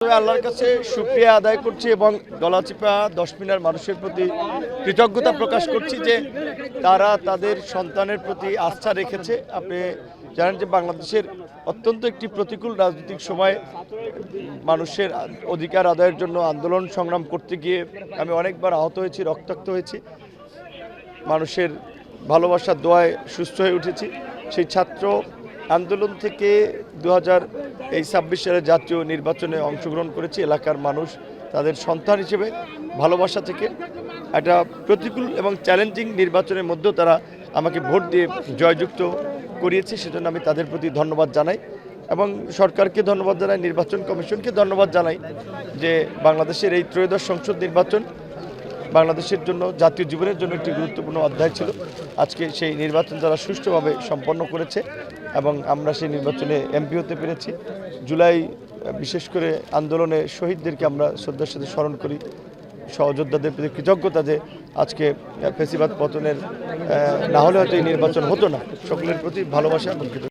আল্লাহর কাছে শুকরিয়া আদায় করছি এবং গলাচিপা 10 মিনার মানুষের প্রতি কৃতজ্ঞতা প্রকাশ করছি যে তারা তাদের সন্তানের প্রতি আস্থা রেখেছে। আপনি জানেন যে বাংলাদেশের অত্যন্ত একটি প্রতিকূল রাজনৈতিক সময় মানুষের অধিকার আদায়ের জন্য আন্দোলন সংগ্রাম করতে গিয়ে আমি অনেকবার আহত হয়েছি, রক্তাক্ত হয়েছি, মানুষের ভালোবাসার দোয়ায় সুস্থ হয়ে উঠেছি। সেই ছাত্র আন্দোলন থেকে 2026 সালের জাতীয় নির্বাচনে অংশগ্রহণ করেছি। এলাকার মানুষ তাদের সন্তান হিসেবে ভালোবাসা থেকে একটা প্রতিকূল এবং চ্যালেঞ্জিং নির্বাচনের মধ্যেও তারা আমাকে ভোট দিয়ে জয়যুক্ত করিয়েছে। সেজন্য আমি তাদের প্রতি ধন্যবাদ জানাই এবং সরকারকে ধন্যবাদ জানাই, নির্বাচন কমিশনকে ধন্যবাদ জানাই যে বাংলাদেশের এই ত্রয়োদশ সংসদ নির্বাচন বাংলাদেশের জন্য, জাতীয় জীবনের জন্য একটি গুরুত্বপূর্ণ অধ্যায় ছিল। আজকে সেই নির্বাচন তারা সুষ্ঠুভাবে সম্পন্ন করেছে এবং আমরা সেই নির্বাচনে এমপি হতে পেরেছি। জুলাই বিশেষ করে আন্দোলনে শহীদদেরকে আমরা শ্রদ্ধার সাথে স্মরণ করি, সহযোদ্ধাদের প্রতি কৃতজ্ঞতা যে আজকে ফেসিবাদ পতনের না হলে হয়তো এই নির্বাচন হতো না। সকলের প্রতি ভালোবাসা এবং